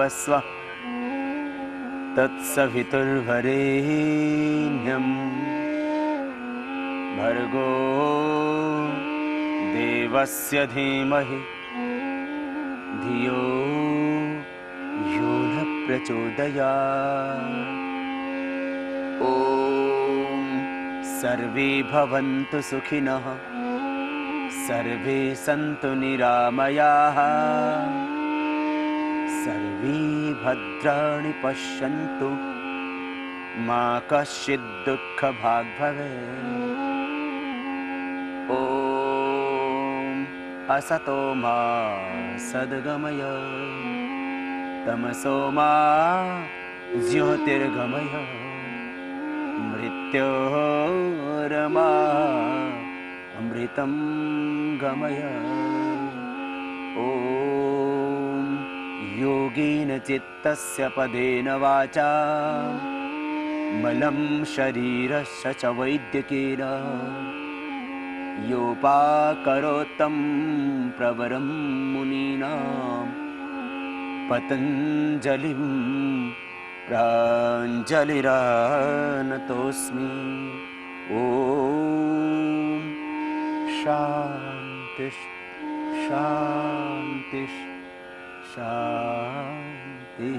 भुवस्वः तत्सवितुर्वरेण्यं भर्गो देवस्य धीमहि धियो यो न प्रचोदयात्। ॐ सर्वे भवन्तु सुखिनः, सर्वे सन्तु निरामयाः, सर्वे भद्राणि पश्यन्तु, मा कश्चित् दुःखभाग् भवेत्। ॐ असतो मा सद्गमय, तमसो मा ज्योतिर्गमय, मृत्योर्मा अमृतं गमय। ॐ योगेन चित्तस्य पदेन वाचा मलं शरीरस्य च वैद्यकेन योपाकरोत्तं प्रवरं मुनीनां पतञ्जलिं प्राञ्जलिरानतोऽस्मि। ॐ शान्ति शान्ति शांति।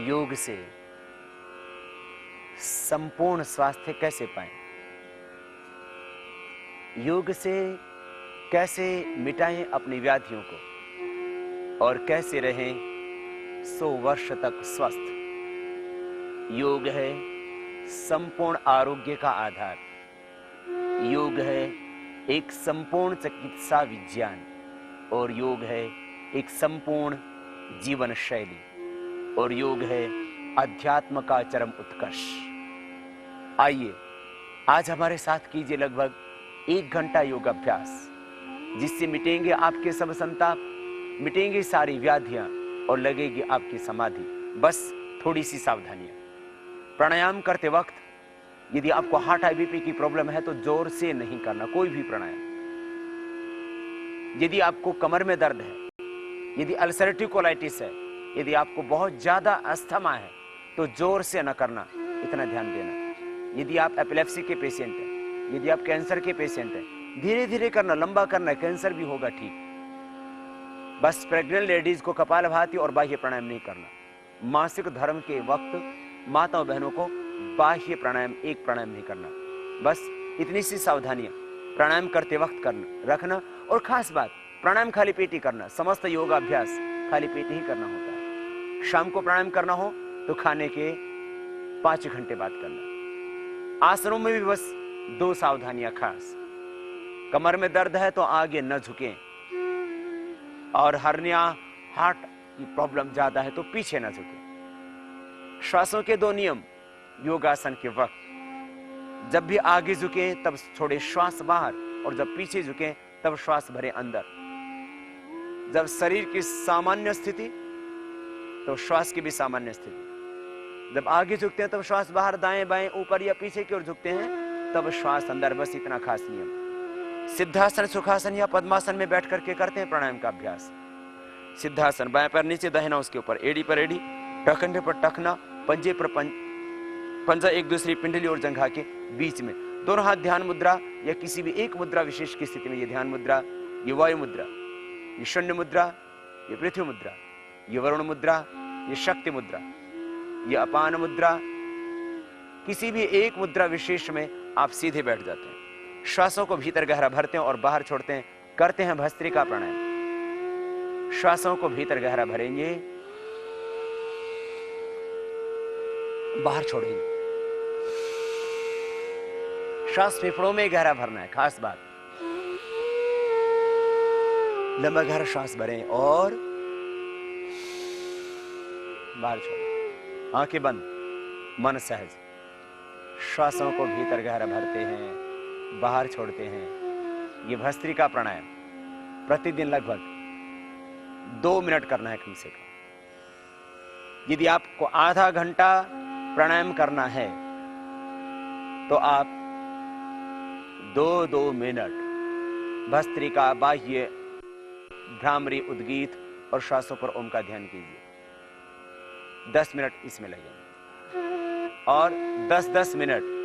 योग से संपूर्ण स्वास्थ्य कैसे पाएं? योग से कैसे मिटाएं अपनी व्याधियों को और कैसे रहें 100 वर्ष तक स्वस्थ? योग है संपूर्ण आरोग्य का आधार। योग है एक संपूर्ण चिकित्सा विज्ञान और योग है एक संपूर्ण जीवन शैली और योग है अध्यात्म का चरम उत्कर्ष। आइए आज हमारे साथ कीजिए लगभग 1 घंटा योग अभ्यास, जिससे मिटेंगे आपके सब संताप, मिटेंगी सारी व्याधियां और लगेगी आपकी समाधि। बस थोड़ी सी सावधानियां। प्राणायाम करते वक्त यदि आपको हार्ट हाई बीपी की प्रॉब्लम है तो जोर से नहीं करना कोई भी प्राणायाम। यदि आपको कमर में दर्द है, यदि अल्सरेटिव कोलाइटिस है, यदि आपको बहुत ज्यादा अस्थमा है तो जोर से न करना, इतना ध्यान देना। यदि आप एपिलेप्सी के पेशेंट हैं, यदि आप कैंसर के पेशेंट हैं, धीरे धीरे करना, लंबा करना, कैंसर भी होगा ठीक। बस प्रेग्नेंट लेडीज को कपालभाति और बाह्य प्राणायाम नहीं करना। मासिक धर्म के वक्त माताओं बहनों को बाह्य प्राणायाम, एक प्राणायाम नहीं करना। बस इतनी सी सावधानियां प्राणायाम करते वक्त करना रखना। और खास बात, प्राणायाम खाली पेट ही करना। समस्त योगाभ्यास खाली पेट ही करना होता है। शाम को प्राणायाम करना हो तो खाने के 5 घंटे बाद करना। आसनों में भी बस 2 सावधानियां खास। कमर में दर्द है तो आगे न झुकें, और हर्निया, हार्ट की प्रॉब्लम ज्यादा है तो पीछे न झुकें। श्वासों के 2 नियम योगासन के वक्त, जब भी आगे झुके तब छोड़े श्वास बाहर, और जब पीछे झुके तब श्वास भरे अंदर। जब शरीर की सामान्य स्थिति तो श्वास की भी सामान्य स्थिति। जब आगे झुकते हैं तब श्वास बाहर, दाएं बाएं, ऊपर या पीछे की ओर झुकते हैं तब श्वास अंदर। बस इतना खास नियम। सिद्धासन, सुखासन या पद्मासन में बैठ करके करते हैं प्राणायाम का अभ्यास। सिद्धासन, बाएं पैर नीचे, दाहिना उसके ऊपर, एड़ी पर एड़ी, टखने पर टखना, पंजे पर पंजा एक दूसरी पिंडली और जंघा के बीच में। दोनों हाथ ध्यान मुद्रा या किसी भी एक मुद्रा विशेष की स्थिति में। ये ध्यान मुद्रा, ये वायु मुद्रा, ये शून्य मुद्रा, ये पृथ्वी मुद्रा, ये वरुण मुद्रा, ये शक्ति मुद्रा, ये अपान मुद्रा। किसी भी एक मुद्रा विशेष में आप सीधे बैठ जाते हैं। श्वासों को भीतर गहरा भरते हैं और बाहर छोड़ते हैं। करते हैं भस्त्रिका प्राणायाम। श्वासों को भीतर गहरा भरेंगे, बाहर छोड़ेंगे। श्वास फेफड़ों में गहरा भरना है, खास बात। लंबा गहरा श्वास भरें और बाहर छोड़ें। आंखें बंद, मन सहज। श्वासों को भीतर गहरा भरते हैं, बाहर छोड़ते हैं। ये भस्त्रिका प्राणायाम प्रतिदिन लगभग 2 मिनट करना है कम से कम। यदि आपको आधा घंटा प्राणायाम करना है तो आप 2-2 मिनट भस्त्रिका, बाह्य भ्रामरी, उद्गीत और श्वासों पर ओम का ध्यान कीजिए। 10 मिनट इसमें लगेंगे और 10-10 मिनट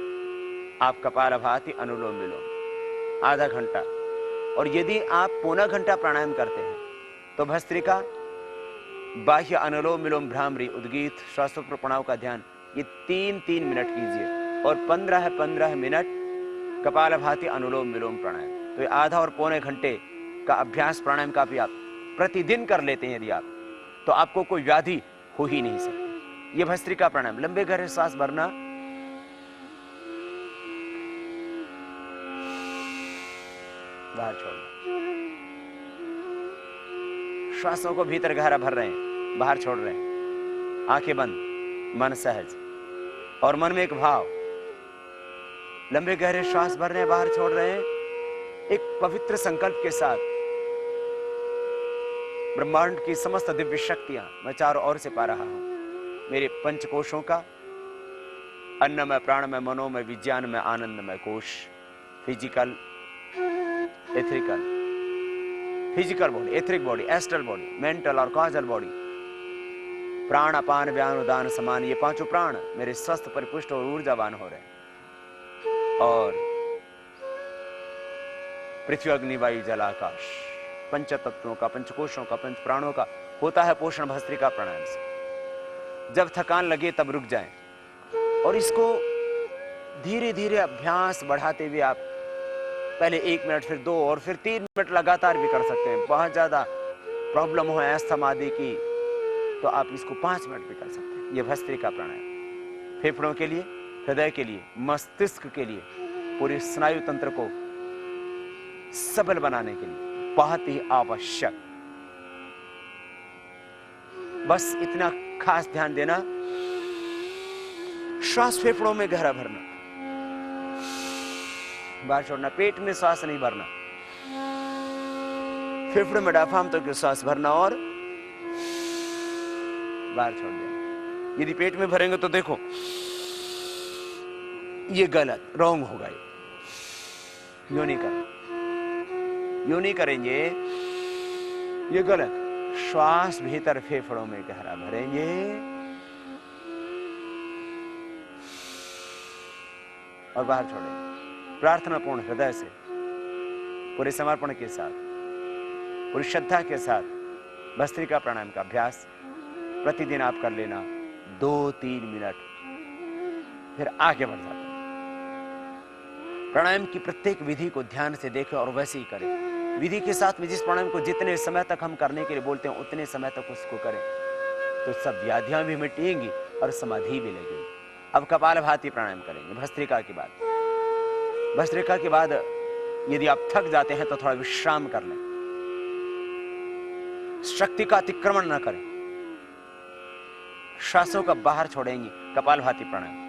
आप कपालभाति, अनुलोम विलोम, आधा घंटा। और यदि आप पौना घंटा प्राणायाम करते हैं तो भस्त्रिका, बाह्य अनुलोम विलोम, भ्रामरी, उद्गीत, श्वासों पर प्रणव का ध्यान, ये 3-3 मिनट कीजिए और 15-15 मिनट कपालभाति, अनुलोम विलोम, प्राणायाम। तो ये आधा और पौने घंटे का अभ्यास प्राणायाम का भी आप प्रतिदिन कर लेते हैं यदि आप, तो आपको कोई व्याधि हो ही नहीं सकती। ये भस्त्रिका प्राणायाम, लंबे गहरे सांस भरना, बाहर छोड़ना, श्वासों को भीतर गहरा भर रहे हैं, बाहर छोड़ रहे हैं, आंखें बंद, मन सहज, और मन में एक भाव, लंबे गहरे श्वास भर रहे हैं, बाहर छोड़ रहे हैं, एक पवित्र संकल्प के साथ ब्रह्मांड की समस्त दिव्य शक्तियां मैं चारों ओर से पा रहा हूं। मेरे पंचकोशों का अन्नमय, प्राणमय, मनोमय, विज्ञानमय, आनंदमय कोश, physical, etherical, physical body, etheric body, astral body, mental और कॉजल बॉडी, प्राण, अपान, व्यान, उदान, समान, ये पांचों प्राण मेरे स्वस्थ, परिपुष्ट और ऊर्जावान हो रहे हैं। और पृथ्वी, अग्नि, वायु, जल, आकाश, पंच तत्वों का, पंचकोशों का, पंच प्राणों का होता है पोषण भस्त्रिका प्राणायाम से। जब थकान लगे तब रुक जाएं और इसको धीरे धीरे अभ्यास बढ़ाते हुए आप पहले 1 मिनट, फिर 2 और फिर 3 मिनट लगातार भी कर सकते हैं। बहुत ज्यादा प्रॉब्लम हो अस्थमा आदि की तो आप इसको 5 मिनट भी कर सकते हैं। यह भस्त्रिका प्राणायाम फेफड़ों के लिए, हृदय के लिए, मस्तिष्क के लिए, पूरे स्नायु तंत्र को सबल बनाने के लिए बहुत ही आवश्यक। बस इतना खास ध्यान देना, श्वास फेफड़ों में गहरा भरना, बाहर छोड़ना, पेट में श्वास नहीं भरना, फेफड़े में डायफ्राम तक श्वास भरना और बाहर छोड़ देना। यदि पेट में भरेंगे तो देखो ये गलत, रॉन्ग होगा, यो नहीं करना, यूं नहीं करेंगे, ये गलत। श्वास भीतर फेफड़ों में गहरा भरेंगे और बाहर छोड़ेंगे। प्रार्थना पूर्ण हृदय से, पूरे समर्पण के साथ, पूरी श्रद्धा के साथ भस्त्रिका प्राणायाम का अभ्यास प्रतिदिन आप कर लेना 2-3 मिनट, फिर आगे बढ़ जाते हैं। प्राणायाम की प्रत्येक विधि को ध्यान से देखें और वैसे ही करें। विधि के साथ में जिस प्राणायाम को जितने समय तक हम करने के लिए बोलते हैं उतने समय तक उसको करें तो सब व्याधियां भी मिटेंगी और समाधि भी लगेगी। अब कपालभाति प्राणायाम करेंगे भस्त्रिका के बाद। भस्त्रिका के बाद यदि आप थक जाते हैं तो थोड़ा विश्राम कर लें, शक्ति का अतिक्रमण न करें, श्वासों का बाहर छोड़ेंगे। कपालभाति प्राणायाम,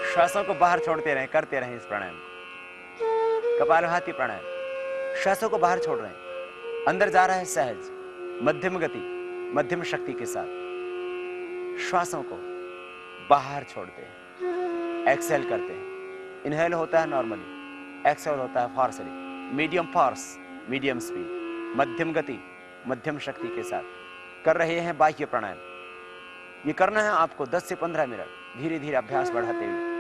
श्वासों को बाहर छोड़ते रहें, करते रहें इस प्राणायाम को। कपालभाति प्राणायाम, श्वासों को बाहर छोड़ रहे हैं, अंदर जा रहा है सहज, मध्यम गति, मध्यम शक्ति के साथ श्वासों को बाहर छोड़ते हैं, एक्सेल करते हैं। इनहेल होता है नॉर्मली, एक्सेल होता है फोर्सली, मीडियम फोर्स, मीडियम स्पीड, मध्यम गति, मध्यम शक्ति के साथ कर रहे हैं बाह्य प्राणायाम। ये करना है आपको 10 से 15 मिनट, धीरे धीरे अभ्यास बढ़ाते हुए।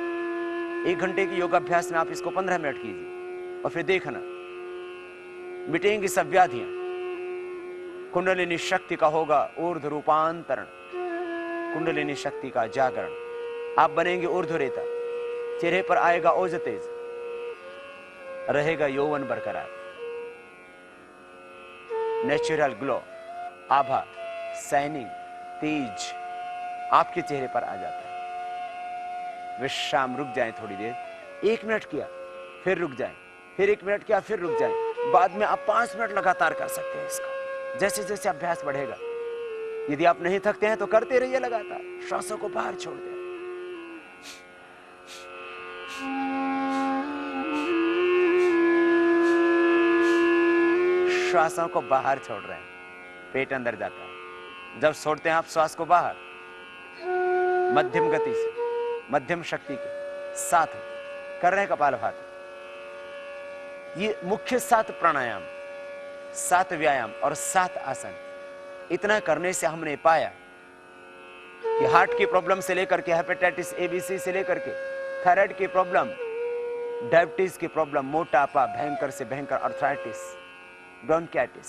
1 घंटे की योगाभ्यास में आप इसको 15 मिनट कीजिए और फिर देखना मिटेंगी सब व्याधियां। कुंडलिनी शक्ति का होगा ऊर्ध्व रूपांतरण, कुंडलिनी शक्ति का जागरण। आप बनेंगे ऊर्ध्वरेता, चेहरे पर आएगा ओज तेज, रहेगा यौवन बरकरार, नेचुरल ग्लो, आभा, शाइनिंग, तेज आपके चेहरे पर आ जाता है। विश्राम, रुक जाएं थोड़ी देर, 1 मिनट किया फिर रुक जाएं, फिर 1 मिनट किया फिर रुक जाएं। बाद में आप 5 मिनट लगातार कर सकते हैं इसका, जैसे जैसे अभ्यास बढ़ेगा। यदि आप नहीं थकते हैं तो करते रहिए लगातार, श्वासों को बाहर छोड़ दें। श्वासों को बाहर छोड़ रहे हैं, पेट अंदर जाता है। जब छोड़ते हैं आप श्वास को बाहर, मध्यम गति से, मध्यम शक्ति के साथ कर रहे हैं कपालभाति। ये मुख्य 7 प्राणायाम, 7 व्यायाम और 7 आसन। इतना करने से हमने पाया कि हार्ट की प्रॉब्लम से लेकर के हेपेटाइटिस ABC से लेकर के थायराइड की प्रॉब्लम, डायबिटीज की प्रॉब्लम, मोटापा, भयंकर से भयंकर अर्थराइटिस, ब्रोंकाइटिस,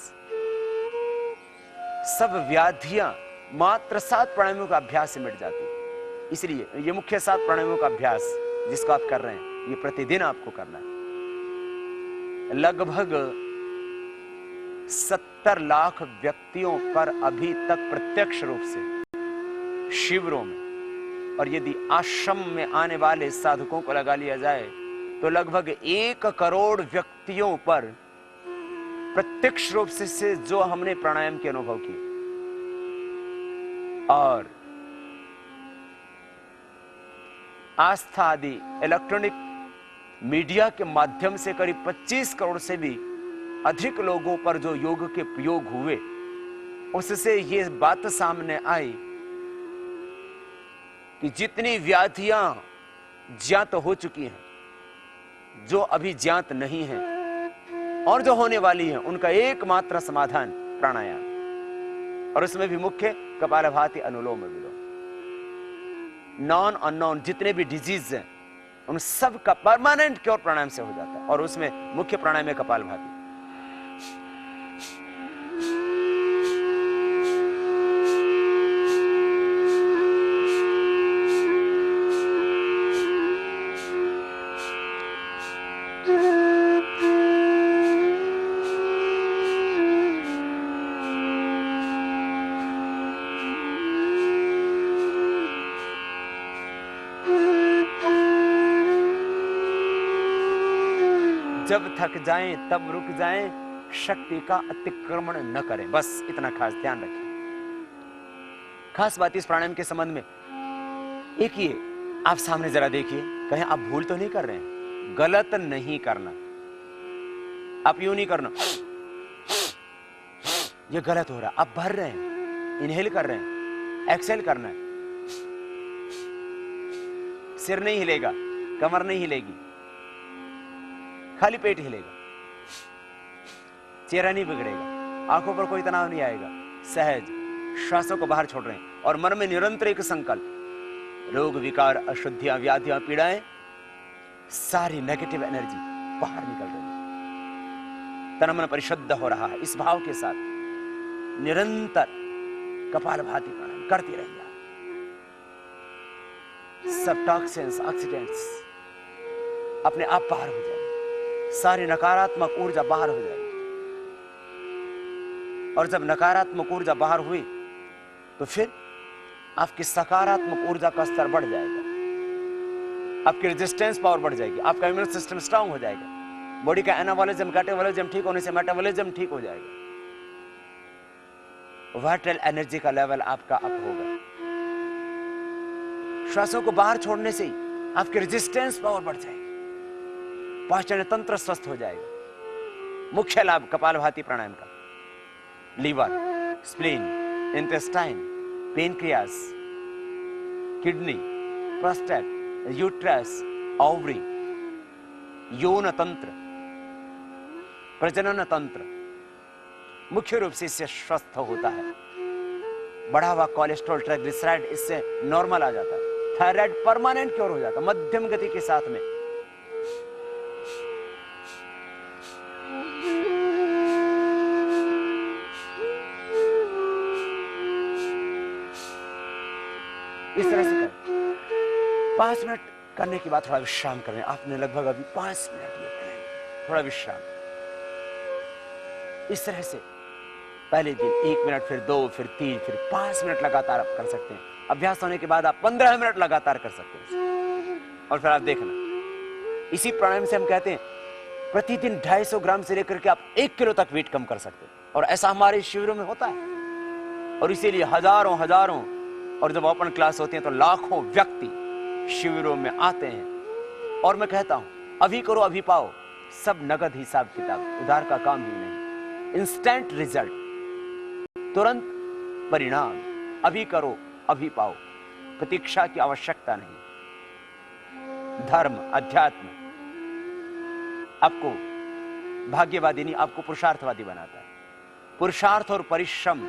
सब व्याधियां मात्र 7 प्राणायामों का अभ्यास से मिट जाती है। इसलिए ये मुख्य 7 प्राणायामों का अभ्यास जिसको आप कर रहे हैं, ये प्रतिदिन आपको करना है। लगभग 70 लाख व्यक्तियों पर अभी तक प्रत्यक्ष रूप से शिविरों में, और यदि आश्रम में आने वाले साधकों को लगा लिया जाए तो लगभग 1 करोड़ व्यक्तियों पर प्रत्यक्ष रूप से जो हमने प्राणायाम के अनुभव किए। और आस्था आदि इलेक्ट्रॉनिक मीडिया के माध्यम से करीब 25 करोड़ से भी अधिक लोगों पर जो योग के प्रयोग हुए, उससे ये बात सामने आई कि जितनी व्याधियां ज्ञात हो चुकी हैं, जो अभी ज्ञात नहीं हैं और जो होने वाली हैं, उनका एकमात्र समाधान प्राणायाम, और उसमें भी मुख्य कपालभाति, अनुलोम विलोम। नॉन अननोन जितने भी डिजीज हैं उन सब का परमानेंट क्योर प्राणायाम से हो जाता है, और उसमें मुख्य प्राणायाम है कपालभाति। जब थक जाएं तब रुक जाएं, शक्ति का अतिक्रमण न करें, बस इतना खास ध्यान रखें। खास बात इस प्राणायाम के संबंध में एक ये, आप सामने जरा देखिए, कहीं आप भूल तो नहीं कर रहे हैं, गलत नहीं करना। आप यूं नहीं करना, ये गलत हो रहा, आप भर रहे हैं, इनहेल कर रहे हैं, एक्सहेल करना है। सिर नहीं हिलेगा, कमर नहीं हिलेगी, खाली पेट हिलेगा, चेहरा नहीं बिगड़ेगा, आंखों पर कोई तनाव नहीं आएगा, सहज श्वासों को बाहर छोड़ रहे हैं, और मन में निरंतर एक संकल्प, रोग विकार, अशुद्धियां, व्याधियां, पीड़ाएं, सारी नेगेटिव एनर्जी बाहर निकल रही है, तन मन परिशुद्ध हो रहा है। इस भाव के साथ निरंतर कपालभाति प्राणायाम करते रहिए। सब टॉक्सिन्स, ऑक्सीडेंट्स अपने आप बाहर हो जाएंगे, सारी नकारात्मक ऊर्जा बाहर हो जाएगी, और जब नकारात्मक ऊर्जा बाहर हुई तो फिर आपकी सकारात्मक ऊर्जा का स्तर बढ़ जाएगा, आपकी रेजिस्टेंस पावर बढ़ जाएगी, आपका इम्यून सिस्टम स्ट्रांग हो जाएगा, बॉडी का एनाबॉलिज्म, कैटाबॉलिज्म ठीक होने से मेटाबॉलिज्म ठीक हो जाएगा, वाइटल एनर्जी का लेवल आपका अप होगा। श्वासों को बाहर छोड़ने से ही आपकी रेजिस्टेंस पावर बढ़ जाएगी, पाचन तंत्र स्वस्थ हो जाएगा। मुख्य लाभ कपालभाति प्राणायाम का, liver, spleen, intestine, pancreas, kidney, prostate, uterus, ovary, यौन तंत्र, प्रजनन तंत्र मुख्य रूप से इससे स्वस्थ होता है। बढ़ा हुआ कोलेस्ट्रॉल, ट्राइग्लिसराइड इससे नॉर्मल आ जाता है, थायराइड परमानेंट क्योर हो जाता है मध्यम गति के साथ में। इस तरह से करें। 5 मिनट करने के बाद थोड़ा विश्राम करें। आपने लगभग अभी 5 मिनट ये करें, थोड़ा विश्राम। इस तरह से पहले दिन 1 मिनट, फिर 2, फिर 3, फिर 5 मिनट लगातार आप कर सकते हैं। अभ्यास होने के बाद आप 15 मिनट लगातार कर सकते हैं। और फिर आप देखना, इसी प्राणायाम से हम कहते हैं प्रतिदिन 250 ग्राम से लेकर के आप 1 किलो तक वेट कम कर सकते हैं। और ऐसा हमारे शिविरों में होता है, और इसीलिए हजारों और जब ओपन क्लास होती है तो लाखों व्यक्ति शिविरों में आते हैं और मैं कहता हूं अभी करो अभी पाओ, सब नगद हिसाब किताब, उधार का काम ही नहीं। इंस्टेंट रिजल्ट, तुरंत परिणाम, अभी करो अभी पाओ, प्रतीक्षा की आवश्यकता नहीं। धर्म, अध्यात्म आपको भाग्यवादी नहीं, आपको पुरुषार्थवादी बनाता है। पुरुषार्थ और परिश्रम,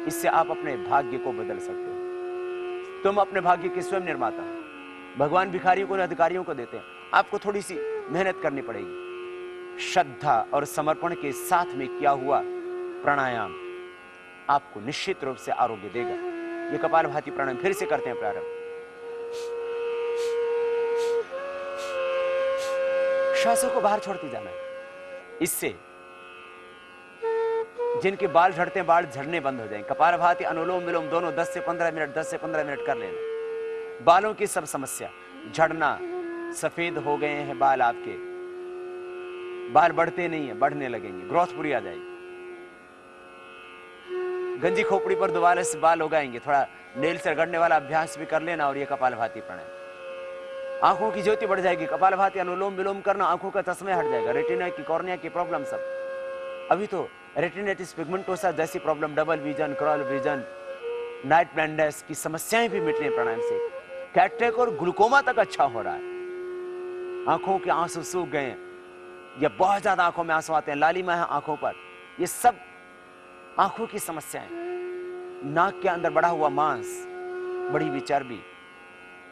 इससे आप अपने भाग्य को बदल सकते हो। तुम अपने भाग्य के स्वयं निर्माता हो। भगवान भिखारियों को, अधिकारियों को देते हैं। आपको थोड़ी सी मेहनत करनी पड़ेगी। श्रद्धा और समर्पण के साथ में किया हुआ प्राणायाम आपको निश्चित रूप से आरोग्य देगा। ये कपालभाति प्राणायाम फिर से करते हैं प्रारंभ। श्वासों को बाहर छोड़ते जाना है। इससे जिनके बाल झड़ते हैं, बाल झड़ने बंद हो जाएंगे। कपालभाति, अनुलोम विलोम दोनों 10 से 15 मिनट 10 से 15 मिनट कर लेना। बालों की सब समस्या, झड़ना, सफेद हो गए हैं बाल, आपके बाल बढ़ते नहीं है, बढ़ने लगेंगे, ग्रोथ पूरी आ जाएगी। गंजी खोपड़ी पर दोबारा से बाल उगाएंगे, थोड़ा नेल से रगड़ने वाला अभ्यास भी कर लेना। और ये कपालभाति प्राणायाम, आंखों की ज्योति बढ़ जाएगी। कपालभाति अनुलोम विलोम करना, आंखों का चश्मे हट जाएगा। रेटिना की, कॉर्निया की प्रॉब्लम सब, अभी तो रेटिनाइटिस पिगमेंटोसा जैसी problem, double vision, crawl vision, night blindness की समस्याएं भी मिट रही हैं प्राणायाम से। कैटरेक्ट और ग्लूकोमा तक अच्छा हो रहा है। आंखों के आंसू सूख गए हैं या बहुत ज्यादा आंखों में आंसू आते हैं, लालिमा है आंखों पर, ये सब आंखों की समस्याएं। नाक के अंदर बढ़ा हुआ मांस, बढ़ी हुई चर्बी,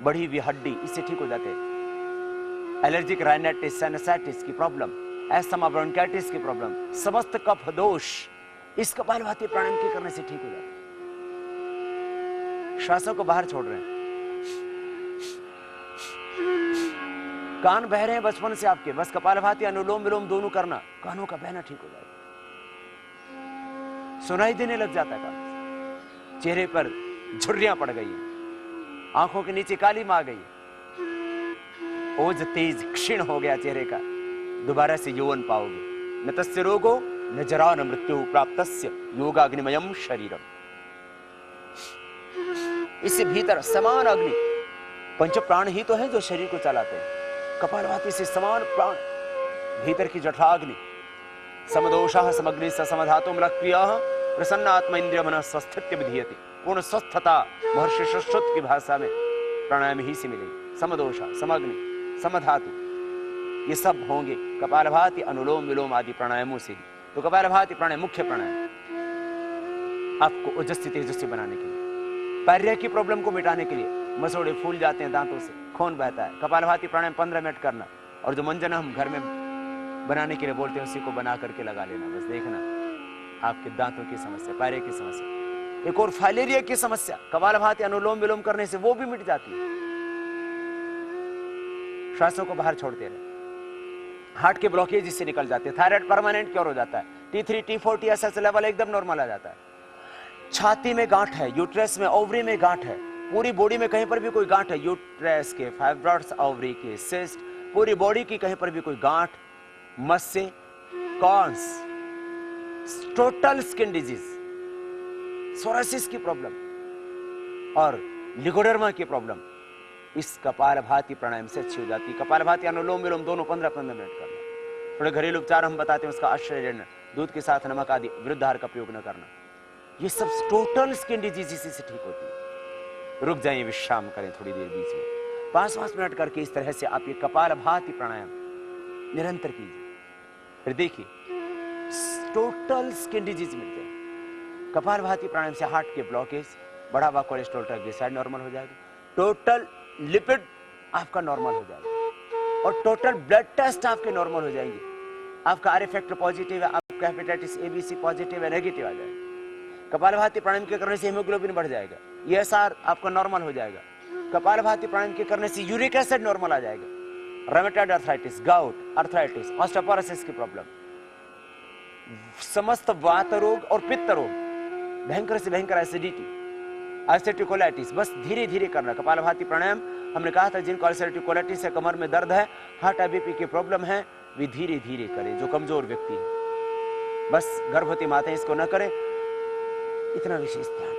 बढ़ी हुई हड्डी, इससे ठीक हो जाते हैं। एलर्जिक राइनाइटिस, साइनसाइटिस की प्रॉब्लम, एस्थमा, ब्रोंकाइटिस की प्रॉब्लम, समस्त कफ दोष इस कपालभाति प्राणायाम के करने से ठीक हो जाते हैं। श्वासों को बाहर छोड़ रहे हैं। कान बह रहे हैं बचपन से आपके, बस कपालभाति अनुलोम विलोम दोनों करना, कानों का बहना ठीक हो जाएगा। सुनाई देने लग जाता है कान, चेहरे पर झुर्रियां पड़ गई हैं, आंखों के नीचे काली मां गई, ओज तेज क्षीण हो गया चेहरे का, दोबारा से यौवन पाओगे। न तस्य रोगो न जरा न मृत्यु प्राप्तस्य योगाग्निमयम शरीरम। इससे भीतर समान अग्नि, पंच प्राण ही तो है जो शरीर को चलाते हैं। कपालभाति से समान प्राण, भीतर की जठराग्नि, समदोषाः समग्नि समधातु मलक्रियाः प्रसन्न आत्मा इंद्रिय मन स्वस्थित्य विधीयते। पूर्ण स्वस्थता महर्षि सुश्रुत की भाषा में प्राणायाम ही से मिलेगी। समदोषा, समग्नि, समधातु, ये सब होंगे कपालभाति, अनुलोम विलोम आदि प्राणायामों से ही। तो कपालभाति प्राणायाम मुख्य प्राणायाम आपको ओजस्वी तेजस्वी बनाने के लिए, पैर्य की प्रॉब्लम को मिटाने के लिए। मसोड़े फूल जाते हैं दांतों से, खून बहता है, कपालभाति प्राणायाम 15 मिनट करना। और जो मंजन हम घर में बनाने के लिए बोलते हैं, उसी को बना करके लगा लेना। बस देखना आपके दांतों की समस्या, पैरे की समस्या, एक और फाइलेरिया की समस्या कपालभाति अनुलोम विलोम करने से वो भी मिट जाती है। श्वासों को बाहर छोड़ते रहे। हार्ट के ब्लॉकेज इससे निकल जाते हैं। थायराइड परमानेंट क्योर हो जाता है। T3, T4, TSH लेवल एकदम नॉर्मल आ जाता है। छाती में गांठ है, यूट्रस में, ओवरी में गांठ है, पूरी बॉडी में कहीं पर भी कोई गांठ है, यूट्रस के, फाइब्रॉइड्स, ओवरी के, सिस्ट, पूरी बॉडी की कहीं पर भी कोई गांठ, मस्से, corns, total skin disease, psoriasis की प्रॉब्लम और लिगोडर्मा की प्रॉब्लम इस कपालभाति प्राणायाम से अच्छी हो जाती है। कपालभाति अनुलोम विलोम दोनों 15-15 मिनट करना। थोड़े घरेलू उपचार हम बताते हैं, उसका आश्रय लेना, दूध के साथ नमक आदि वृद्धाहार का प्रयोग न करना। ये सब टोटल स्किन डिजीज इसी से ठीक होती है। रुक जाइए, विश्राम करें थोड़ी देर बीच में, 5-5 मिनट करके इस तरह से आप ये कपालभाति प्राणायाम निरंतर कीजिए। फिर देखिए टोटल स्किन डिजीज मिल जाए। कपालभाति प्राणायाम से हार्ट के ब्लॉकेज, बढ़ा हुआ कोलेस्ट्रॉल, ट्राइग्लिसराइड नॉर्मल हो जाएगा, टोटल लिपिड आपका नॉर्मल हो जाएगा और टोटल ब्लड टेस्ट आपके नॉर्मल हो जाएंगे। आपका आर फैक्टर पॉजिटिव है, आपका हेपेटाइटिस ABC पॉजिटिव है, नेगेटिव आ जाएगा। कपालभाति प्राणायाम के करने से हीमोग्लोबिन बढ़ जाएगा, ESR आपका नॉर्मल हो जाएगा। कपालभाति प्राणायाम के करने से यूरिक एसिड नॉर्मल आ जाएगा। Rheumatoid arthritis, gout, arthritis, osteoporosis की प्रॉब्लम, समस्त वात रोग और पित्त रोग, भयंकर से भयंकर एसिडिटी, अल्सरेटिव कोलाइटिस, बस धीरे धीरे करना। कपालभाति प्राणायाम हमने कहा था जिनको अल्सरेटिव कोलाइटिस है, कमर में दर्द है, हार्ट BP की प्रॉब्लम है, वे धीरे धीरे करें। जो कमजोर व्यक्ति है, बस गर्भवती माताएं इसको न करें, इतना विशेष ध्यान।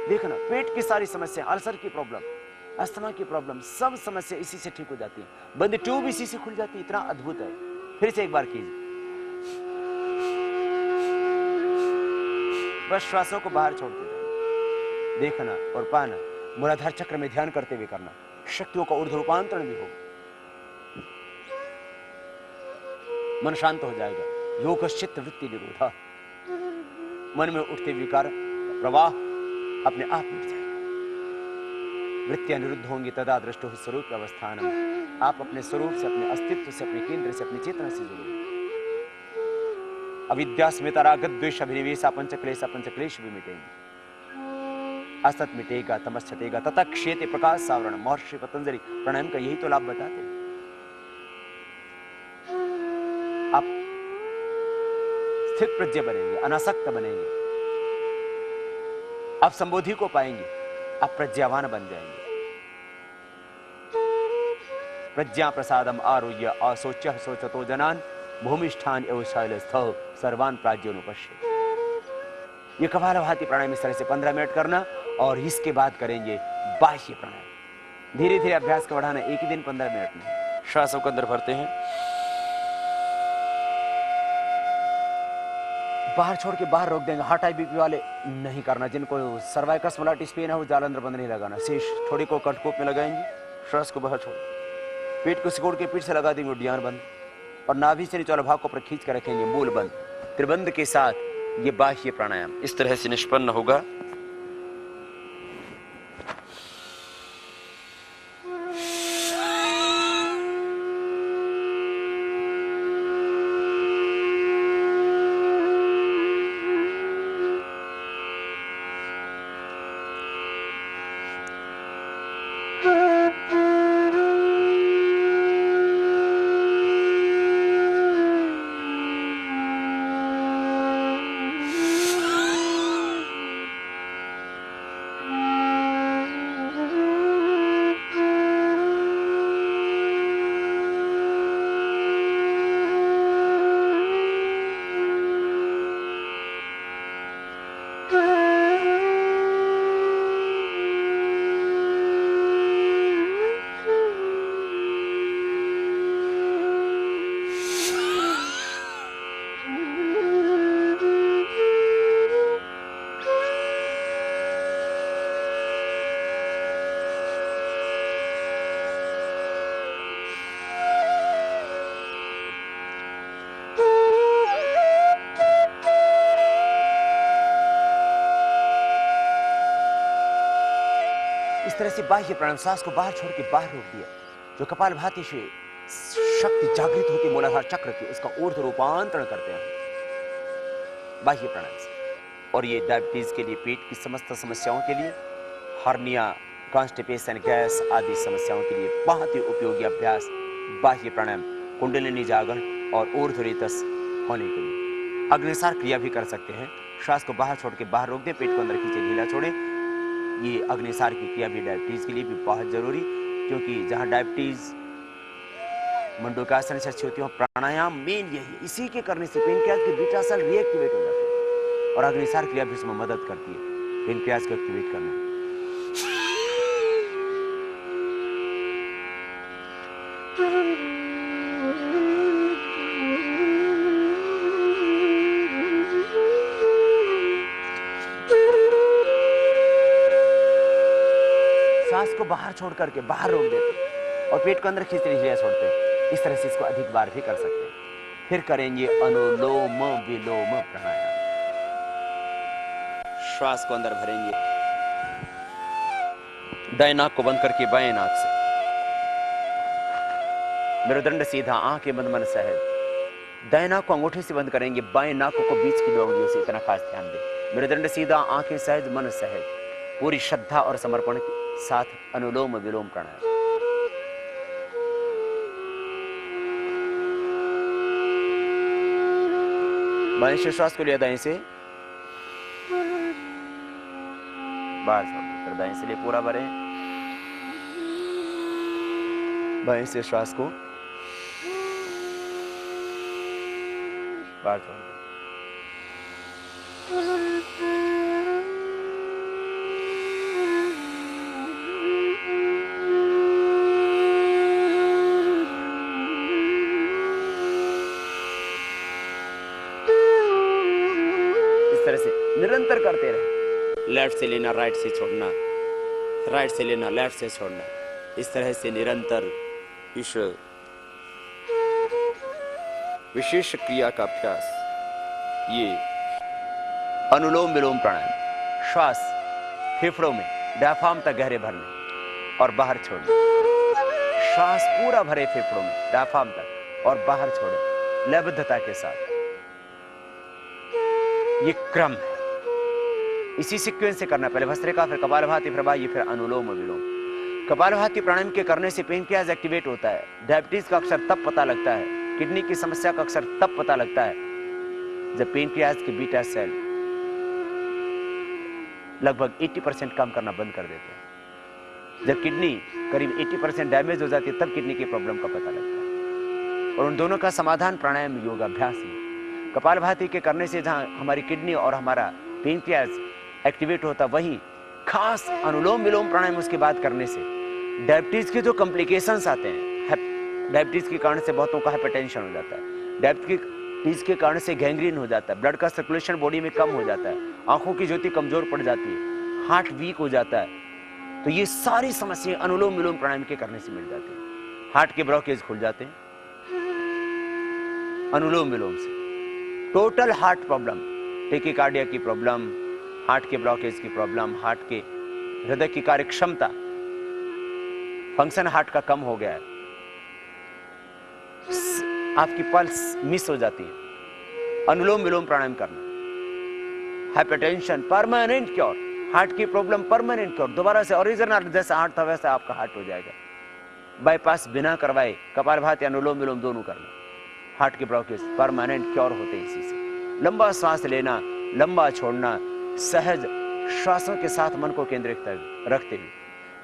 देखना पेट की सारी समस्या, अल्सर की प्रॉब्लम, अस्थमा की प्रॉब्लम, सब समस्या इसी से ठीक हो जाती है। बंद ट्यूब इसी से खुल जाती है। इतना अद्भुत है। फिर से एक बार कीजिए। बस श्वासों को बाहर छोड़ते जाना, देखना और पाना, मूलाधार चक्र में ध्यान करते हुए करना। शक्तियों का ऊर्ध्व रूपांतरण भी होगा। मन शांत हो जाएगा। योग चित्त वृत्ति निरोधा, मन में उठते विकार प्रवाह अपने आप मिट जाएगा। वृत्तियां निरुद्ध होंगी, तदा दृष्टो स्वरूप अवस्थानम। आप अपने स्वरूप से, अपने अस्तित्व से, अपने केंद्र से, अपनी चेतना से जुड़ेंगे। अविद्या स्मिता रागत द्वेष अभिनिवेशा पंचक्लेशा पंचक्लेश भी मिटेंगे। असत मिटेगा, तमस छटेगा, तथा क्षेत्र प्रकाश सावरण। महर्षि पतंजलि प्राणायाम का यही तो लाभ बताते हैं। आप स्थित प्रज्ञ बनेंगे, अनासक्त बनेंगे, आप संबोधि को पाएंगे, आप प्रज्ञावान बन जाएंगे। प्रज्ञा प्रसादम आरोग्य असोच्य सोचतो जनान भूमिष्ठान एवं शैलस्थ सर्वान प्राज्ञोनुपश्य। ये कपालभाति प्राणायाम इस तरह से 15 मिनट करना, और इसके बाद करेंगे बाह्य प्राणायाम। धीरे धीरे अभ्यास को बढ़ाना, एक ही दिन 15 मिनट में। श्वासों को अंदर भरते हैं, बाहर छोड़ के बाहर रोक देंगे। हार्ट बीपी वाले नहीं करना। जिनको सर्वाइकल स्मॉलाइटिस पेन है वो जालंधर बंद नहीं लगाना। शेष थोड़ी को कंठकोप में लगाएंगे। श्वास को बाहर छोड़, पेट को सिकोड़ के पीठ से लगा देंगे उद्यान बंद, और नाभि से नीचे वाला भाग को ऊपर खींच कर रखेंगे मूल बंद। त्रिबंध के साथ ये बाह्य प्राणायाम इस तरह से निष्पन्न होगा। इस तरह से बाह्य प्राणायाम, सांस को बाहर छोड़ के बाहर रोक दिया। जो कपालभाति से शक्ति जागृत होती मूलाधार चक्र की, उसका ऊर्ध्व रूपांतरण करते हैं बाह्य प्राणायाम से। और ये डायबिटीज के लिए, पेट की समस्त समस्याओं के लिए, हर्निया, कॉन्स्टिपेशन, गैस आदि समस्याओं के लिए बहुत ही उपयोगी अभ्यास बाह्य प्राणायाम, कुंडलिनी जागरण और ऊर्ध्वरेतस होने के लिए। अग्निसार क्रिया भी कर सकते हैं। श्वास को बाहर छोड़ के बाहर रोक दें, पेट को अंदर खींचे, ढीला छोड़े। ये अग्निसार की क्रिया भी डायबिटीज के लिए भी बहुत जरूरी, क्योंकि जहां डायबिटीज मंडूकासन से अच्छी होती है, प्राणायाम मेन यही, इसी के करने से पेनक्रियाज के बीटा सेल रीएक्टिवेट हो जाते हैं, और अग्निसार क्रिया भी इसमें मदद करती है पेनक्रियाज को एक्टिवेट करने में। सांस को बाहर छोड़ करके बाहर रोक देते और पेट को अंदर खींचते ढीला छोड़ते हैं। इस तरह से इसको अधिक बार भी कर सकते हैं। फिर करेंगे अनुलोम विलोम प्राणायाम। श्वास को अंदर भरेंगे, दाएं नाक को बंद करके बाएं नाक से, मेरुदंड सीधा, आंखें बंद, मन सहज। दाएं नाक को अंगूठे से बंद करेंगे, बाएं नाक को बीच की दो उंगलियों से। इतना खास ध्यान दें। मेरुदंड सीधा, आंखें सहज, मन सहज। पूरी श्रद्धा और समर्पण के साथ अनुलोम विलोम प्राणायाम। बाएं से श्वास को लिया, दाएं से बाहर छोड़, फिर दाएं से लिए पूरा भरें। बाएं से श्वास को बाहर छोड़। तरह से निरंतर करते रहे। लेफ्ट से लेना, राइट से छोड़ना, राइट से लेना, लेफ्ट से छोड़ना, इस तरह से निरंतर इस विशेष क्रिया का अभ्यास, ये अनुलोम विलोम प्राणायाम, श्वास फेफड़ों में डायफ्राम तक गहरे भरने और बाहर छोड़ने, श्वास पूरा भरे फेफड़ों में डायफ्राम तक और बाहर छोड़े लयबद्धता के साथ। ये क्रम है, इसी सीक्वेंस से करना। पहले भस्त्रिका, फिर कपालभाति, फिर वायु, फिर अनुलोम विलोम। कपालभाति प्राणायाम के करने से पेनक्रियाज एक्टिवेट होता है। डायबिटीज का अक्सर तब पता लगता है, किडनी की समस्या का अक्सर तब पता लगता है जब पेनक्रियाज की बीटा सेल लगभग 80% काम करना बंद कर देते हैं। जब किडनी करीब 80% डैमेज हो जाती है, तब किडनी की प्रॉब्लम का पता लगता है। और उन दोनों का समाधान प्राणायाम, योगाभ्यास ही। कपालभाति के करने से जहां हमारी किडनी और हमारा पेनक्रियाज एक्टिवेट होता, वहीं खास अनुलोम विलोम प्राणायाम उसके बाद करने से डायबिटीज के जो कॉम्प्लिकेशंस आते हैं, डायबिटीज के कारण से बहुतों का हाइपरटेंशन हो जाता है, डायबिटीज के कारण से गैंग्रीन हो जाता है, ब्लड का सर्कुलेशन बॉडी में कम हो जाता है, आंखों की ज्योति कमजोर पड़ जाती है, हार्ट वीक हो जाता है, तो ये सारी समस्याएं अनुलोम विलोम प्राणायाम के करने से मिल जाती है। हार्ट के ब्लॉकेज खुल जाते हैं अनुलोम विलोम से। टोटल हार्ट प्रॉब्लम, टेकिकार्डिया की प्रॉब्लम, हार्ट के ब्लॉकेज की प्रॉब्लम, हार्ट के हृदय की कार्य क्षमता, फंक्शन हार्ट का कम हो गया है, आपकी पल्स मिस हो जाती है, अनुलोम विलोम प्राणायाम करना। हाइपरटेंशन परमानेंट क्योर, हार्ट की प्रॉब्लम परमानेंट क्योर, दोबारा से ओरिजिनल जैसा हार्ट था वैसा आपका हार्ट हो जाएगा। बाईपास बिना करवाए कपालभाति, अनुलोम विलोम दोनों करना, हार्ट के ब्लॉकेज परमानेंट क्योर होते हैं इसी से। लंबा सांस लेना, लंबा छोड़ना, सहज श्वासों के साथ मन को केंद्रित रखते हुए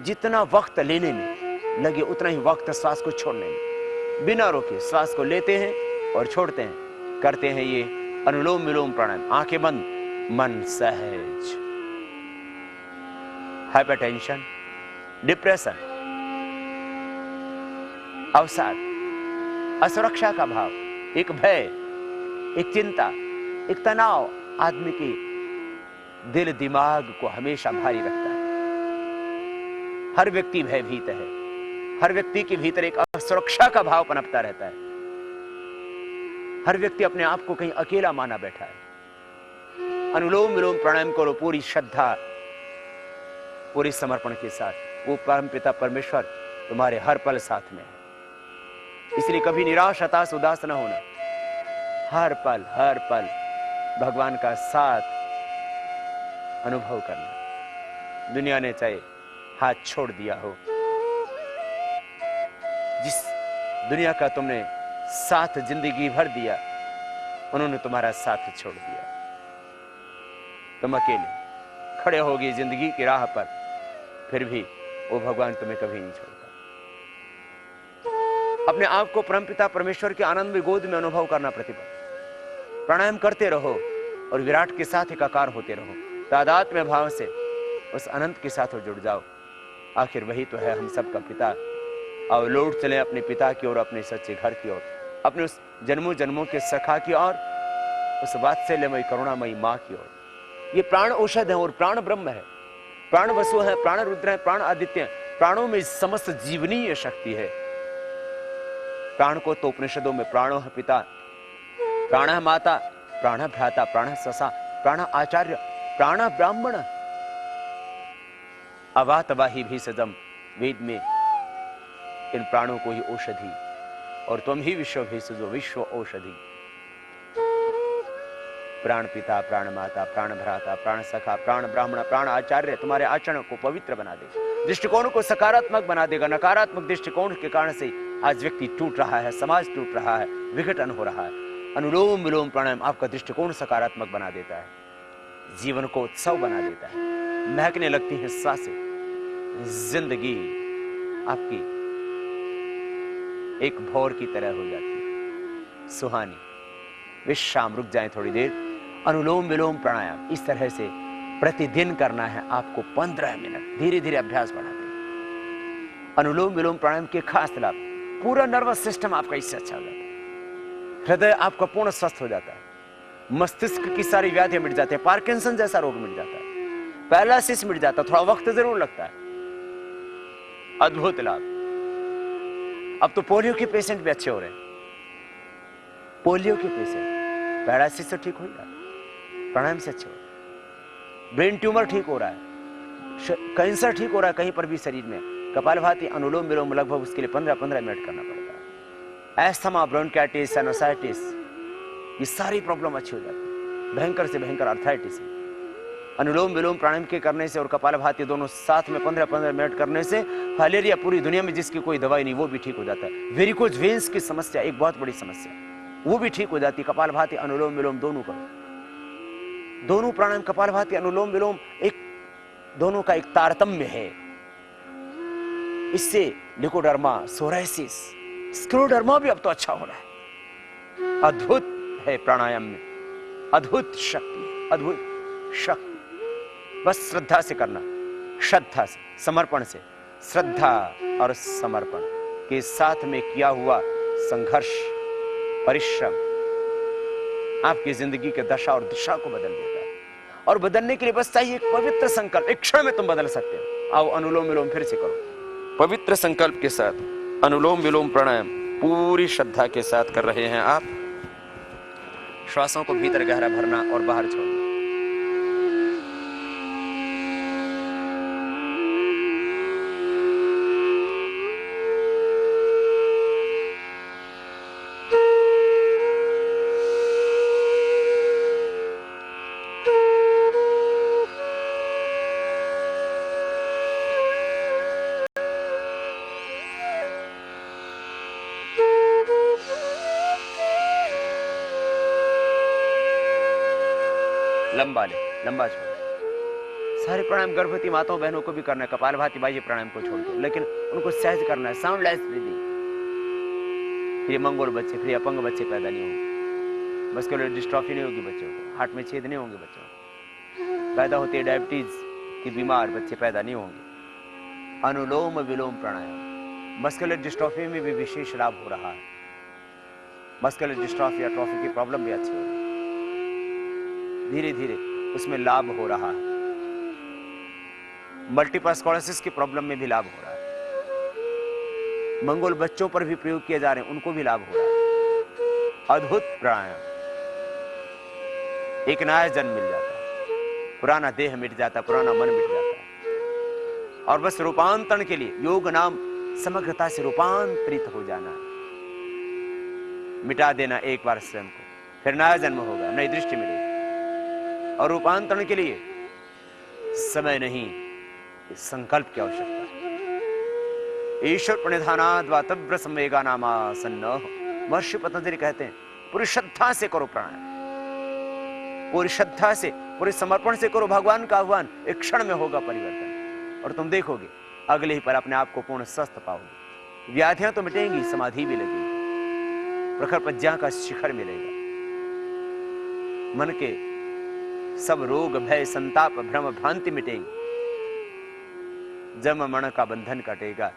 जितना वक्त लेने में लगे उतना ही वक्त श्वास को छोड़ने में, बिना रोके श्वास को लेते हैं और छोड़ते हैं, करते हैं ये अनुलोम विलोम प्राणायाम। आंखें बंद, मन सहज। हाइपरटेंशन, डिप्रेशन, अवसाद, असुरक्षा का भाव, एक भय, एक चिंता, एक तनाव आदमी के दिल दिमाग को हमेशा भारी रखता है। हर व्यक्ति भयभीत है, हर व्यक्ति के भीतर एक असुरक्षा का भाव पनपता रहता है, हर व्यक्ति अपने आप को कहीं अकेला माना बैठा है। अनुलोम विलोम प्राणायाम करो पूरी श्रद्धा, पूरी समर्पण के साथ। वो परमपिता परमेश्वर तुम्हारे हर पल साथ में है, इसलिए कभी निराश, हताश, उदास न होना। हर पल भगवान का साथ अनुभव करना। दुनिया ने चाहे हाथ छोड़ दिया हो, जिस दुनिया का तुमने साथ जिंदगी भर दिया, उन्होंने तुम्हारा साथ छोड़ दिया। तुम अकेले खड़े होगी जिंदगी की राह पर, फिर भी वो भगवान तुम्हें कभी नहीं छोड़ता। अपने आप को परमपिता परमेश्वर के आनंद में गोद में अनुभव करना। प्रतिपल प्राणायाम करते रहो और विराट के साथ एकाकार होते रहो। तादात्म्य भाव से उस अनंत के साथ जुड़ जाओ। आखिर वही तो है हम सबका पिता। आओ लौट चले अपने पिता की ओर, अपने सच्चे घर की ओर, अपने उस जन्मों जन्मों के सखा की ओर, उस वात्सल्यमयी करुणामयी माँ की ओर। ये प्राण औषध है और प्राण ब्रह्म है, प्राण वसु है, प्राण रुद्र है, प्राण आदित्य है। प्राणों में समस्त जीवनीय शक्ति है। प्राण को तो उपनिषदों में प्राणो है पिता, प्राण है माता, प्राण है भ्राता, प्राण है ससा, प्राण आचार्य, प्राण ब्राह्मण, अवातवाही भी सजम। वेद में इन प्राणों को ही औषधि, और तुम ही विश्व भेषजो विश्व औषधि। प्राण पिता, प्राण माता, प्राण भ्राता, प्राण सखा, प्राण ब्राह्मण, प्राण आचार्य तुम्हारे आचरण को पवित्र बना देगा, दृष्टिकोण को सकारात्मक बना देगा। नकारात्मक दृष्टिकोण के कारण से आज व्यक्ति टूट रहा है, समाज टूट रहा है, विघटन हो रहा है। अनुलोम विलोम प्राणायाम आपका दृष्टिकोण सकारात्मक बना देता है, जीवन को उत्सव बना देता है। महकने लगती है सांसें, जिंदगी आपकी एक भौर की तरह हो जाती है, सुहानी। विश्राम, रुक जाएं थोड़ी देर। अनुलोम विलोम प्राणायाम इस तरह से प्रतिदिन करना है आपको 15 मिनट, धीरे धीरे अभ्यास बढ़ाते हैं। अनुलोम विलोम प्राणायाम के खास लाभ, पूरा नर्वस सिस्टम आपका इससे अच्छा हो जाता है, हृदय आपका पूर्ण स्वस्थ हो जाता है, मस्तिष्क की सारी व्याधियां मिट जाती है, पार्किंसन जैसा रोग मिट जाता है, पैरालिसिस मिट जाता है, थोड़ा वक्त जरूर लगता है। अद्भुत लाभ। अब तो पोलियो के पेशेंट भी अच्छे हो रहे हैं। पोलियो के पेशेंट पैरालिसिस से ठीक हो रहा है, प्राणायाम से अच्छे हो रहे हैं। ब्रेन ट्यूमर ठीक हो रहा है, कैंसर ठीक हो रहा है कहीं पर भी शरीर में। कपालभाति अनुलोम विलोम लगभग उसके लिए 15-15 मिनट करना पड़ता है। एस्थमा, ब्रोंकाइटिस, साइनोसाइटिस, ये सारी प्रॉब्लम अच्छी हो जाती है। भयंकर से भयंकर अर्थराइटिस है। अनुलोम विलोम प्राणायाम के करने से और कपालभाति दोनों साथ में 15-15 मिनट करने से फाइलेरिया पूरी दुनिया में जिसकी कोई दवाई नहीं वो भी ठीक हो जाता है। वेरिकोज वेन्स की समस्या एक बहुत बड़ी समस्या, वो भी ठीक हो जाती है। कपालभाति अनुलोम विलोम दोनों करो, दोनों प्राणायाम कपालभाति अनुलोम विलोम एक दोनों का एक तारतम्य है। इससे लिकोडर्मा, सोराइसिस, स्क्लेरोडर्मा भी अब तो अच्छा हो रहा है। अद्भुत है प्राणायाम में, अद्भुत शक्ति है, अद्भुत शक्ति। बस श्रद्धा से करना, श्रद्धा से, समर्पण से। श्रद्धा और समर्पण के साथ में किया हुआ संघर्ष, परिश्रम आपकी जिंदगी के दशा और दिशा को बदल देता है। और बदलने के लिए बस चाहिए एक पवित्र संकल्प। एक क्षण में तुम बदल सकते हो। आओ अनुलोम विलोम फिर से करो, पवित्र संकल्प के साथ अनुलोम विलोम प्राणायाम पूरी श्रद्धा के साथ कर रहे हैं आप। श्वासों को भीतर गहरा भरना और बाहर छोड़ना। लंबा ले, लंबा छोड़। सारे प्राणायाम गर्भवती माताओं बहनों को भी करना है, कपालभाति बाह्य प्राणायाम को छोड़ के, लेकिन उनको सहज करना है, साउंडलेस ब्रीदिंग। फिर मंगोल बच्चे, फिर अपंग बच्चे पैदा नहीं होंगे, मस्कुलर डिस्ट्रॉफी नहीं होगी बच्चों को, हार्ट में छेद नहीं होंगे बच्चों को, पैदा होते ही डायबिटीज के बीमार बच्चे पैदा नहीं होंगे। अनुलोम विलोम प्राणायाम मस्कुलर डिस्ट्रॉफी में भी विशेष लाभ हो रहा है। मस्कुलर डिस्ट्रॉफी, एट्रोफी की प्रॉब्लम भी अच्छी हो रही है, धीरे धीरे उसमें लाभ हो रहा है। मल्टीपल स्क्लेरोसिस की प्रॉब्लम में भी लाभ हो रहा है। मंगोल बच्चों पर भी प्रयोग किए जा रहे हैं, उनको भी लाभ हो रहा है। अद्भुत प्राणायाम। एक नया जन्म मिल जाता है, पुराना देह मिट जाता है, पुराना मन मिट जाता है। और बस रूपांतरण के लिए योग नाम समग्रता से रूपांतरित हो जाना, मिटा देना एक बार स्वयं को, फिर नया जन्म होगा, नई दृष्टि मिलेगी। और रूपांतरण के लिए समय नहीं, संकल्प की आवश्यकता है। ईश्वर प्रणिधानाद् वा तीव्र संवेगा नामासन्न। महर्षि पतंजलि कहते हैं पूरी श्रद्धा से करो प्राणायाम, पूरी श्रद्धा से, पूरे समर्पण से करो भगवान का आह्वान। एक क्षण में होगा परिवर्तन और तुम देखोगे अगले ही पर अपने आप को पूर्ण स्वस्थ पाओगे। व्याधियां तो मिटेंगी, समाधि भी लगेगी, प्रखर प्रज्ञा का शिखर मिलेगा। मन के सब रोग, भय, संताप, भ्रम, भ्रांति मिटेंगे। जम मण का बंधन कटेगा,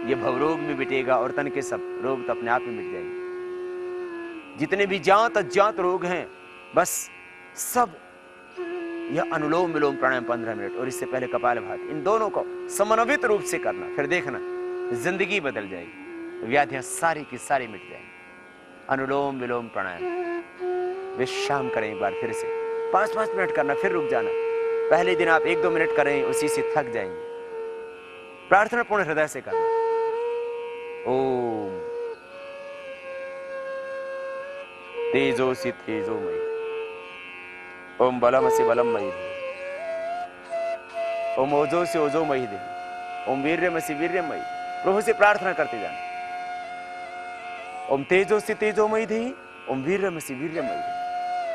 ये भवरोग भी मिटेगा और तन के सब रोग तो अपने आप ही मिट जाएंगे। जितने भी ज्ञात अज्ञात रोग हैं, बस सब यह अनुलोम विलोम प्राणायाम 15 मिनट और इससे पहले कपालभाति, इन दोनों को समन्वित रूप से करना। फिर देखना जिंदगी बदल जाएगी, व्याधियां सारी की सारी मिट जाएंगी। अनुलोम विलोम प्राणायाम विश्राम करें एक बार फिर से, 5-5 मिनट करना, फिर रुक जाना। पहले दिन आप 1-2 मिनट करें, उसी से थक जाएंगे। प्रार्थना पूर्ण हृदय से करना। ओम तेजोसी तेजोमयी, ओम बलमसि बलमयी दे, ओम ओजोसी ओजोमयी दे, ओम वीर्यमसि वीर्यमयी। प्रभु से प्रार्थना करते जाना। ओम तेजोसी तेजोमयी दे, ओम वीर्यमसि वीर्यमयी दे,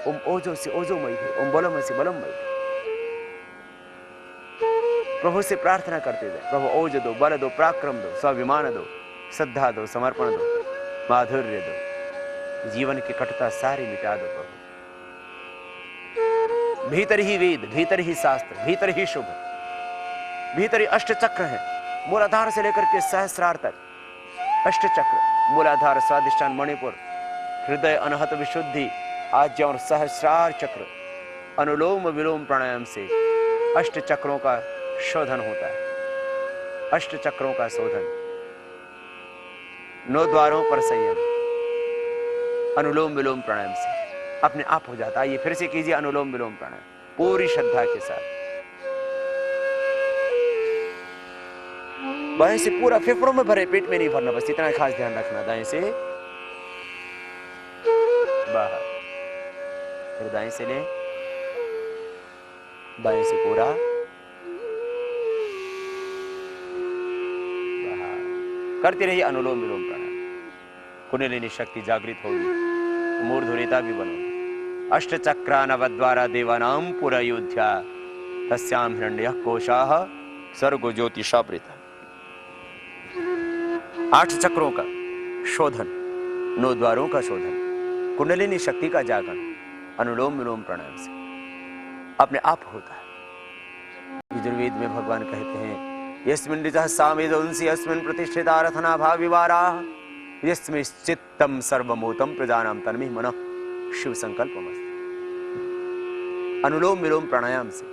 ओम ओजोसी ओजोमयी दे, ओम बलमसि बलमयी दे। प्रभु से प्रार्थना करते जाए। प्रभु ओज दो, बल दो, पराक्रम दो, स्वाभिमान दो, श्रद्धा दो, समर्पण दो, माधुर्य दो, जीवन की कटुता सारी मिटा दो प्रभु। भीतर ही वेद, भीतर ही शास्त्र, भीतर ही शुभ, भीतर ही अष्ट चक्र है। मूलाधार से लेकर के सहस्रार तक अष्ट चक्र, मूलाधार, स्वादिष्ठान, मणिपुर, हृदय, अनहत विशुद्धि, आज्ञा और सहस्रार चक्र अनुलोम विलोम प्राणायाम से अष्ट चक्रों का शोधन होता है। अष्ट चक्रों का शोधन, 9 द्वारों पर संयम अनुलोम विलोम प्राणायाम से अपने आप हो जाता है। ये फिर से कीजिए अनुलोम विलोम प्राणायाम पूरी श्रद्धा के साथ। बाएं से पूरा फेफड़ों में भरे, पेट में नहीं भरना, बस इतना खास ध्यान रखना। दाएं से बाहर, फिर दाएं से लें, बाएं से पूरा बाहर। करते रहिए अनुलोम विलोम प्राणायाम। कुंडलिनी शक्ति जागृत होगी, मूर्धन्यता भी बनोगी। अष्ट चक्रा नवद्वारा देवानाम पुरयोध्या तस्याम हिरण्यः कोशाः सर्गो ज्योतिषावृतः। 8 चक्रों का शोधन, 9 द्वारों का शोधन, कुंडलिनी शक्ति का जागरण अनुलोम विलोम प्राणायाम से अपने आप होता है। यजुर्वेद में भगवान कहते हैं यस्मिन् ऋचः सामेदंसि यस्मिन् प्रतिष्ठिता रथना भाविवाराः यस्मिन् चित्तम सर्वमूतं प्रजानां तन्मे मनः शिव संकल्पमस्तु। अनुलोम विलोम प्राणायाम से,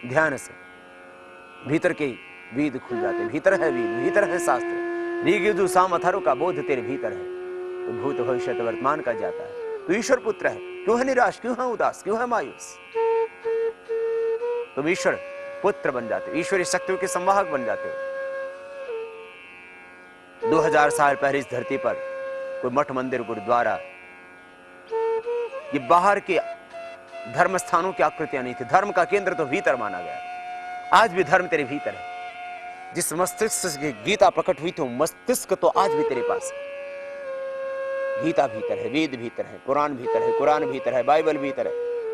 ध्यान से भीतर के वेद खुल जाते हैं। भीतर है वेद, भीतर है शास्त्र। ऋग यजुः साम अथर्व का बोध तेरे भीतर है, तो भूत भविष्य वर्तमान का जाता है। तो ईश्वर पुत्र है, क्यों है निराश, क्यों है उदास, क्यों है मायूस? तुम ईश्वर पुत्र बन जाते हो, ईश्वरी शक्तियों के संवाहक बन जाते हो। 2000 साल पहले इस धरती पर कोई मठ मंदिर गुरुद्वारा, ये बाहर के धर्म स्थानों की आकृतियां नहीं थी। धर्म का केंद्र तो भीतर माना गया। आज भी धर्म तेरे भीतर है। जिस मस्तिष्क से गीता प्रकट हुई थी, मस्तिष्क तो आज भी तेरे पास है। गीता भीतर है, वेद भीतर है, पुराण भीतर है, कुरान भीतर है, बाइबल भीतर है,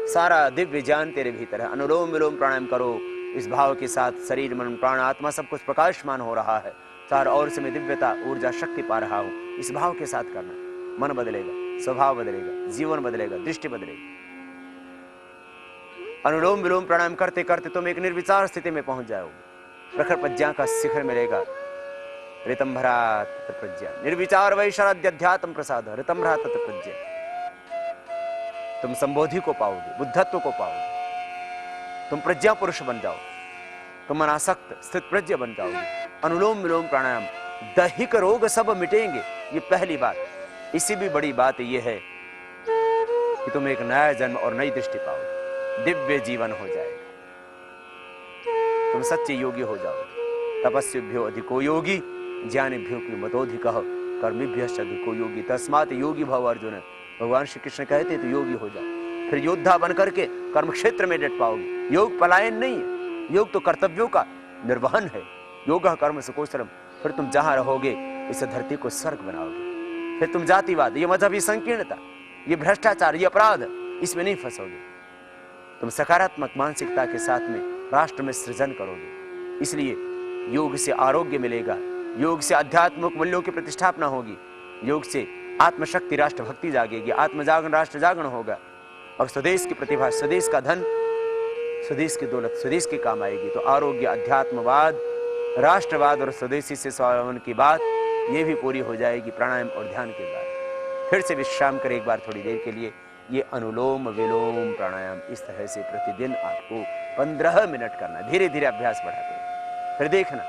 सारा दिव्य ज्ञान तेरे भीतर है। अनुलोम विलोम प्राणायाम करो इस भाव के साथ। शरीर मन प्राण आत्मा सब कुछ प्रकाशमान हो रहा है। चारों ओर से मैं दिव्यता ऊर्जा शक्ति पा रहा हूं। इस भाव के साथ करना, मन बदलेगा, स्वभाव बदलेगा, जीवन बदलेगा, दृष्टि बदलेगी। अनुलोम विलोम प्राणायाम करते करते तुम एक निर्विचार स्थिति में पहुंच जाओगे। प्रखर प्रज्ञा का शिखर मिलेगा। ऋतंभरा तत्र प्रज्ञा निर्विचार वैशराध्यात्म प्रसाद ऋतंभरा तत्र प्रज्ञा। तुम संबोधि को पाओगे, बुद्धत्व को पाओगे, तुम प्रज्ञा पुरुष बन जाओ, तुम अनासक्त स्थित प्रज्ञा बन जाओगे। अनुलोम विलोम प्राणायाम दैहिक रोग सब मिटेंगे, ये पहली बात। इससे भी बड़ी बात यह है कि तुम एक नया जन्म और नई दृष्टि पाओगे, दिव्य जीवन हो जाएगा। तुम सच्चे योगी हो जाओगे। तपस्विभ्यो अधिको योगी ज्ञानिभ्यो मतोधिकः कर्मिभ्यश्च अधिको योगी तस्मात् योगी भव अर्जुन। भगवान श्री कृष्ण कहते तो योगी हो जाओ, फिर योद्धा बनकर के कर्म क्षेत्र में डट पाओगे। योग पलायन नहीं है, योग तो कर्तव्यों का निर्वहन है। योग कर्म से कौशलम। फिर तुम जहां रहोगे इस धरती को स्वर्ग बनाओगे। फिर तुम जातिवाद, ये मजहबी संकीर्णता, ये भ्रष्टाचार, ये अपराध, इसमें नहीं फंसोगे। तुम सकारात्मक मानसिकता के साथ में राष्ट्र में सृजन करोगे। इसलिए योग से आरोग्य मिलेगा, योग से आध्यात्मिक मूल्यों की प्रतिष्ठापना होगी, योग से आत्मशक्ति राष्ट्र भक्ति जागेगी, आत्मजागरण राष्ट्र जागरण होगा। और स्वदेश की प्रतिभा, स्वदेश का धन, स्वदेश की दौलत स्वदेश के काम आएगी। तो आरोग्य, अध्यात्मवाद, राष्ट्रवाद और स्वदेशी से स्वावलंबन की बात ये भी पूरी हो जाएगी प्राणायाम और ध्यान के बाद। फिर से विश्राम करें एक बार थोड़ी देर के लिए। ये अनुलोम विलोम प्राणायाम इस तरह से प्रतिदिन आपको 15 मिनट करना, धीरे धीरे अभ्यास बढ़ाते हैं। फिर देखना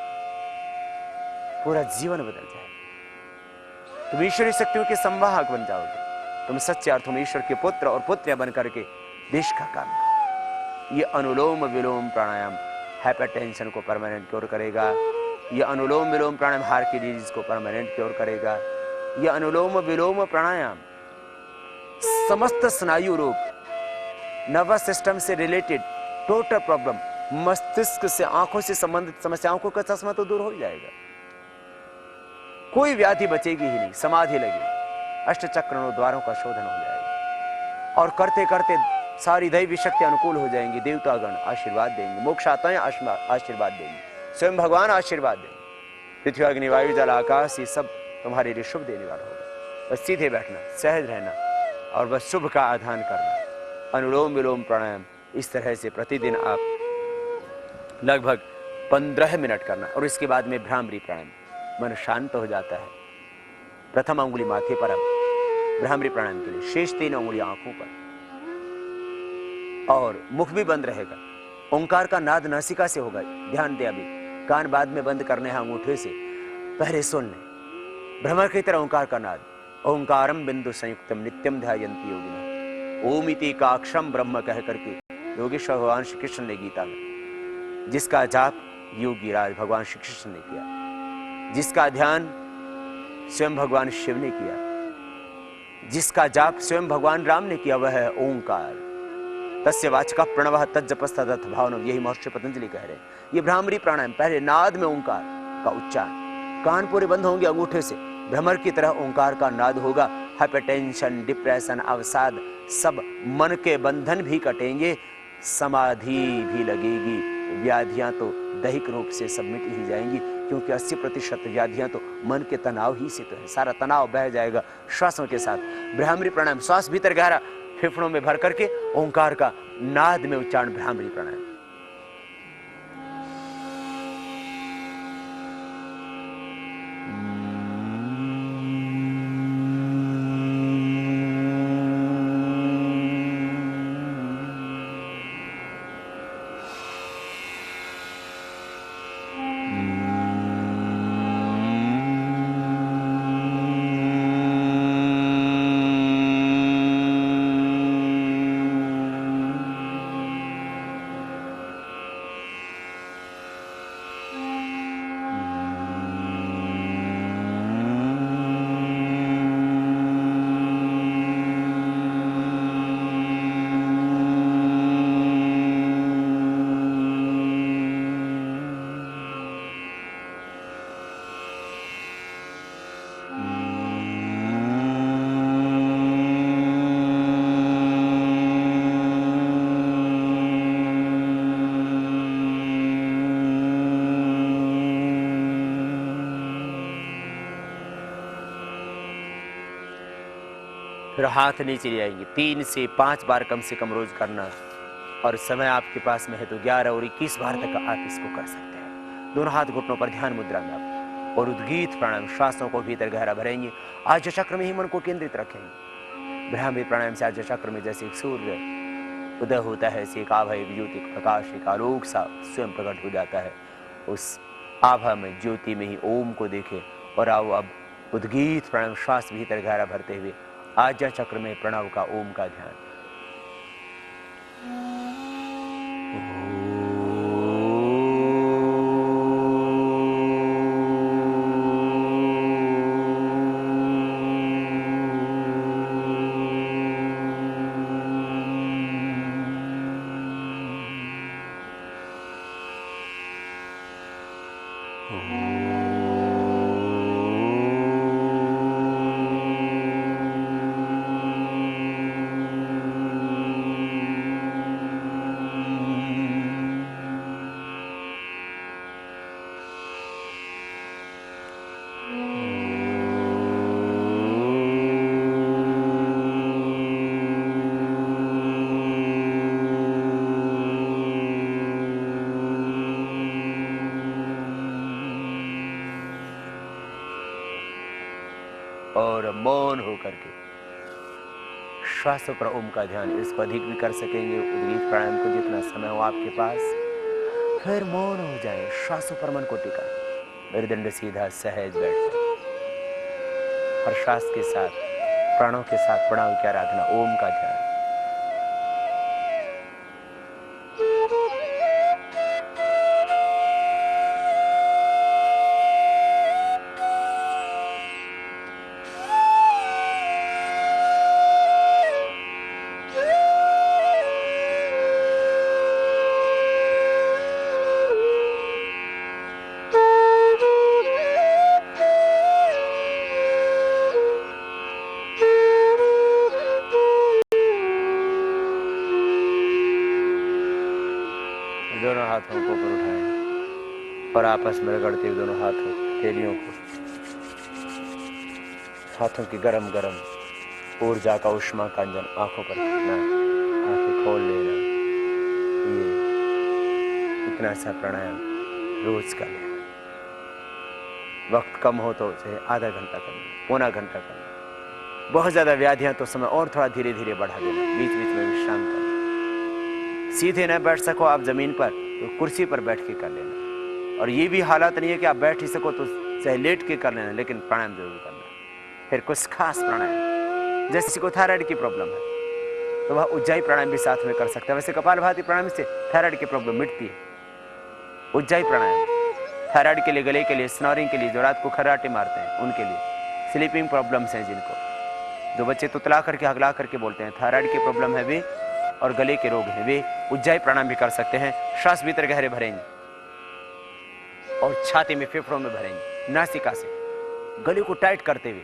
पूरा जीवन बदल जाएगा। तुम ईश्वरी शक्तियों के संवाहक बन जाओगे। तुम सच्चे अर्थों में ईश्वर के पुत्र और पुत्रियां बन करके देश का काम करो। ये अनुलोम विलोम प्राणायाम हाइपरटेंशन को परमानेंट क्योर करेगा। ये अनुलोम विलोम प्राणायाम हार्ट की डिजीज को परमानेंट क्योर करेगा। ये अनुलोम विलोम प्राणायाम समस्त स्नायु रोग, नर्वस सिस्टम से रिलेटेड टोटल प्रॉब्लम, मस्तिष्क से आंखों से संबंधित समस्याओं को का चश्मा तो दूर हो जाएगा। कोई व्याधि बचेगी ही नहीं, समाधि लगेगी, अष्टचक्र द्वारों का शोधन हो जाएगा। और करते करते सारी दैवी शक्ति अनुकूल हो जाएंगी। देवतागण आशीर्वाद देंगे, मोक्षाताएं आशीर्वाद देंगे, स्वयं भगवान आशीर्वाद देंगे। पृथ्वी अग्नि वायु जल आकाश ये सब तुम्हारे लिए शुभ देने वाला होगा। बस सीधे बैठना, सहज रहना और बस शुभ का आधान करना। अनुलोम विलोम प्राणायाम इस तरह से प्रतिदिन आप लगभग 15 मिनट करना। और इसके बाद में भ्रामरी प्राणायाम, मन शांत हो जाता है। प्रथम अंगुली माथे पर, अब भ्रामरी प्राणायाम के लिए। शेष 3 उंगलियां आंखों पर और मुख भी बंद रहेगा। ओंकार का नाद नासिका से होगा। ध्यान दे, अभी कान बाद में बंद करने हैं अंगूठे से, पहले सुन ले। भ्रमर की तरह ओंकार का नाद। ओंकारम बिंदु संयुक्तम नित्यम ध्यायन्ति योगिनः। ओम इति का अक्षरम ब्रह्म कह करके योगेश्वर भगवान श्री कृष्ण ने गीता में, जिसका जाप योगी राज भगवान श्री कृष्ण ने किया, जिसका ध्यान स्वयं भगवान शिव ने किया, जिसका जाप स्वयं भगवान राम ने किया, वह है ओंकार। तस्य वाचका प्रणवः तज्जपस्तदथ भावनम, यही महर्षि पतंजलि कह रहे हैं। ये भ्रामरी प्राणायाम, पहले नाद में ओंकार का उच्चारण, कान पूरे बंद होंगे अंगूठे से, भ्रमर की तरह ओंकार का नाद होगा। हाइपरटेंशन, डिप्रेशन, अवसाद सब मन के बंधन भी कटेंगे, समाधि भी लगेगी। व्याधियां तो दैहिक रूप से सब मिट ही जाएंगी, क्योंकि 80% व्याधियां तो मन के तनाव ही से तो है। सारा तनाव बह जाएगा श्वासों के साथ। भ्रामरी प्राणायाम, श्वास भीतर गहरा फेफड़ों में भर करके ओंकार का नाद में उच्चारण, भ्रामरी प्राणायाम। फिर हाथ नीचे ले आएंगे। 3 से 5 बार कम से कम रोज करना, और समय आपके पास में है तो 11 और 21 बार तक आप इसको कर सकते हैं। दोनों हाथ घुटनों पर, ध्यान मुद्रा में आप, और उद्गीत प्राणायाम, श्वासों को भीतर गहरा भरेंगे। आज्य चक्र में ही मन को केंद्रित रखेंगे। भ्रामरी प्राणायाम से आज्य चक्र में जैसे एक सूर्य उदय होता है, ऐसे एक आभा, एक ज्योति, एक प्रकाश, एक आलोक सा स्वयं प्रकट हो जाता है। उस आभा में, ज्योति में ही ओम को देखे। और आओ अब उद्गीत प्राणायाम, श्वास भीतर गहरा भरते हुए आज्ञा चक्र में प्रणव का, ओम का ध्यान। और मौन होकर के श्वासों पर ओम का ध्यान। इसको अधिक भी कर सकेंगे, उद्गीत प्राणायाम को जितना समय हो आपके पास। फिर मौन हो जाए, श्वासों पर मन को टिका, मेरुदंड सीधा सहज बैठ जाए। हर श्वास के साथ, प्राणों के साथ प्रणव की आराधना, ओम का ध्यान। दोनों हाथों को ऊपर उठाएं और आपस में रगड़ते हुए दोनों हाथों, हथेलियों को, हाथों की गरम गरम ऊर्जा का, उष्मा का अंजन आंखों पर करना, आंखें खोल लेना। ये इतना सा प्राणायाम रोज का लेना। वक्त कम हो तो उसे आधा घंटा करना, पौना घंटा करना। बहुत ज्यादा व्याधियां तो समय और थोड़ा धीरे धीरे बढ़ा देना, बीच बीच में विश्राम करना। सीधे न बैठ सको आप जमीन पर तो कुर्सी पर बैठ के कर लेना। और ये भी हालात नहीं है कि आप बैठ ही सको तो चाहे लेट के कर लेना, लेकिन प्राणायाम जरूर करना। फिर कुछ खास प्राणायाम, जैसे किसी को थायराइड की प्रॉब्लम है तो वह उज्जाई प्राणायाम भी साथ में कर सकता है। वैसे कपालभाति प्राणायाम से थायराइड की प्रॉब्लम मिटती है। उज्जाई प्राणायाम थायराइड के लिए, गले के लिए, स्नोरिंग के लिए, जो रात को खर्राटे मारते हैं उनके लिए, स्लीपिंग प्रॉब्लम्स हैं जिनको, जो बच्चे तुतला करके हगला करके बोलते हैं, थायराइड की प्रॉब्लम है वे, और गले के रोग हैं वे उज्जाई प्राणायाम भी कर सकते हैं। श्वास भीतर गहरे भरेंगे और छाती में, फेफड़ों में भरेंगे नासिका से, गले को टाइट करते हुए,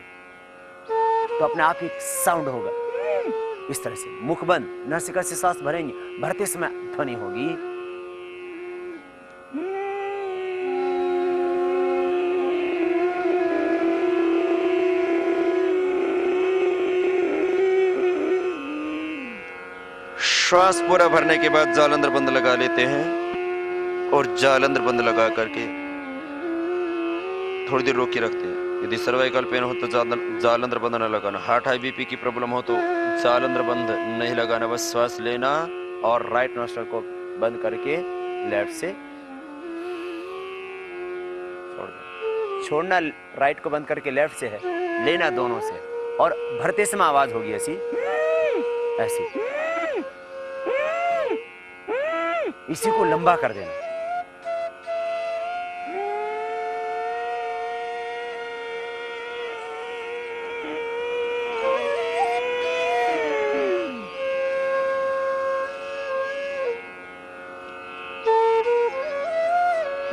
तो अपने आप ही साउंड होगा इस तरह से। मुख बंद, नासिका से सांस भरेंगे, भरते समय ध्वनि होगी। श्वास पूरा भरने के बाद जाल अंदर बंद लगा लेते हैं और जाल अंदर बंद लगा करके थोड़ी देर रोक के रखते हैं। यदि सर्वाइकल पेन हो तो जाल अंदर बंद न लगाना। हार्ट हाई बीपी की प्रॉब्लम हो तो जाल अंदर बंद नहीं लगाना, बस श्वास लेना और राइट नोस्ट्रल को बंद करके लेफ्ट से छोड़ देना। छोड़ना राइट को बंद करके लेफ्ट से है, लेना दोनों से, और भरते समय आवाज होगी ऐसी ऐसी। इसी को लंबा कर देना।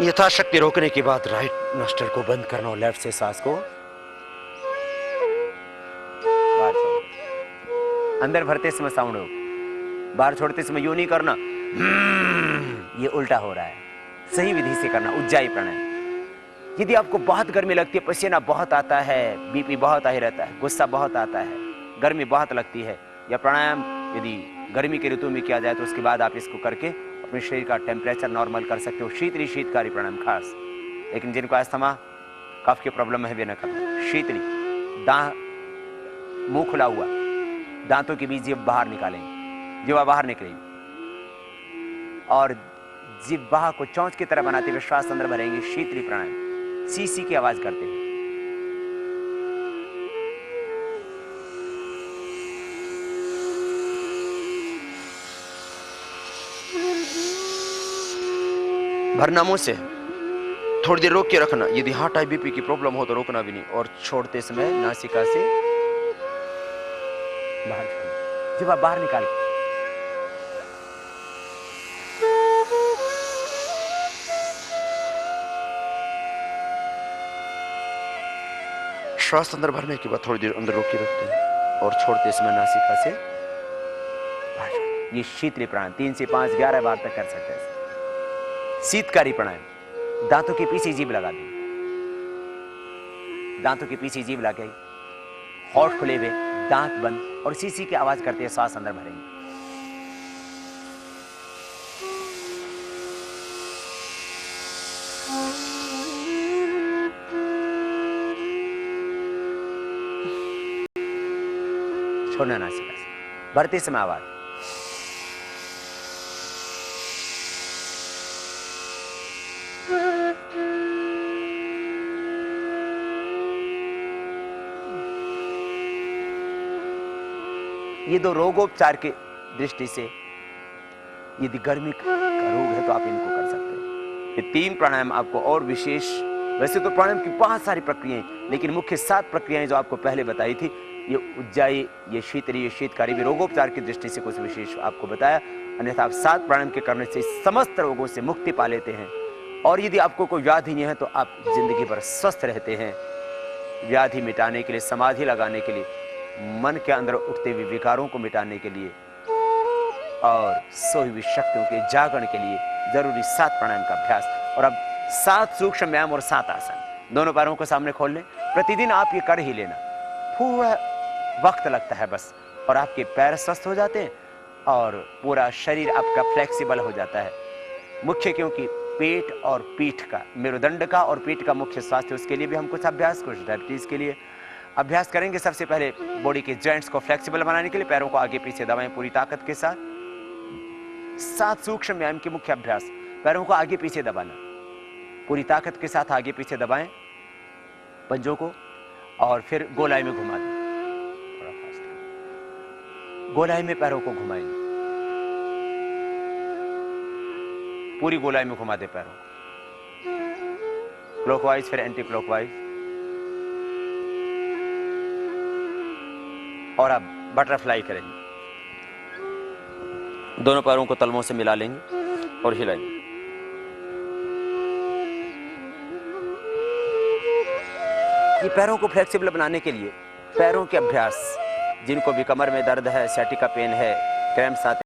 यथाशक्ति रोकने के बाद राइट नोस्ट्रल को बंद करना और लेफ्ट से सांस को बाहर छोड़ना। अंदर भरते समय साउंड हो, बाहर छोड़ते समय यूं नहीं करना, ये उल्टा हो रहा है। सही विधि से करना उज्जाई प्राणायाम। यदि आपको बहुत गर्मी लगती है, पसीना बहुत आता है, बीपी बहुत हाई रहता है, गुस्सा बहुत आता है, गर्मी बहुत लगती है, या प्राणायाम यदि गर्मी के ऋतु में किया जाए तो उसके बाद आप इसको करके अपने शरीर का टेम्परेचर नॉर्मल कर सकते हो। शीतली शीतकारी प्राणायाम खास। लेकिन जिनको अस्थमा कफ की प्रॉब्लम है वे न करना। शीतली, मुंह खुला हुआ, दांतों के बीच जीभ बाहर निकालेंगे, जीवा बाहर निकलेगी और जिह्वा को चोंच की तरह बनाते हुए श्वास अंदर भरेंगे। शीतली प्राणायाम, सीसी की आवाज करते हैं। भरना मुंह से, थोड़ी देर रोक के रखना। यदि हार्ट हाई बीपी की प्रॉब्लम हो तो रोकना भी नहीं, और छोड़ते समय नासिका से बाहर छोड़ना, जिह्वा बाहर निकाल। श्वास अंदर भरने के बाद थोड़ी देर अंदर रोक के रखते हैं और छोड़ते समय नासिका से बाहर छोड़ना। ये शीतली प्राणायाम 3 से 5 11 बार तक कर सकते हैं। शीतकारी प्राणायाम, दांतों के पीछे जीभ लगा दें, दांतों के पीछे जीभ लगे, होठ खुले हुए, दांत बंद, और सीसी की आवाज करते हैं सांस अंदर भरेंगे। छोड़ना नासिका से, भरते समय आवाज। ये दो रोगोपचार के दृष्टि से, यदि गर्मी का रोग है तो आप इनको कर सकते हैं। ये 3 प्राणायाम आपको और विशेष, वैसे तो प्राणायाम की बहुत सारी प्रक्रियाएं, लेकिन मुख्य 7 प्रक्रियाएं जो आपको पहले बताई थी, ये उज्जाई, ये शीतली, ये शीतकारी, भी रोगोपचार की दृष्टि से कुछ विशेष आपको बताया। अन्यथा आप 7 प्राणायाम के करने से समस्त रोगों से मुक्ति पा लेते हैं। और यदि आपको कोई व्याधि नहीं है तो आप जिंदगी भर स्वस्थ रहते हैं। व्याधि मिटाने के लिए, समाधि लगाने के लिए, मन के अंदर उठते हुए विकारों को मिटाने के लिए और सोई हुई शक्तियों के जागरण के लिए जरूरी 7 प्राणायाम का अभ्यास। और अब 7 सूक्ष्म व्यायाम और 7 आसन। दोनों पैरों को सामने खोल लें। प्रतिदिन आप ये कर ही लेना। थोड़ा वक्त लगता है बस, और आपके पैर स्वस्थ हो जाते हैं और पूरा शरीर आपका फ्लेक्सिबल हो जाता है। मुख्य क्योंकि पेट और पीठ का, मेरुदंड का और पीठ का मुख्य स्वास्थ्य, उसके लिए भी हम कुछ अभ्यास, कुछ डायबिटीज के लिए अभ्यास करेंगे सबसे पहले बॉडी के जॉइंट्स को फ्लेक्सिबल बनाने के लिए। पैरों को आगे पीछे दबाएं पूरी ताकत के साथ। 7 सूक्ष्म व्यायाम के मुख्य अभ्यास। पैरों को आगे पीछे दबाना, पूरी ताकत के साथ आगे पीछे दबाएं पंजों को, और फिर गोलाई में घुमा दें। थोड़ा फास्ट, गोलाई में पैरों को घुमाएंगे, पूरी गोलाई में घुमा दे पैरों को, क्लॉकवाइज फिर एंटी क्लॉकवाइज। और अब बटरफ्लाई करेंगे, दोनों पैरों को तलवों से मिला लेंगे और हिलाएंगे। ये पैरों को फ्लेक्सिबल बनाने के लिए पैरों के अभ्यास, जिनको भी कमर में दर्द है, सैटिका पेन है, क्रैम्प्स आते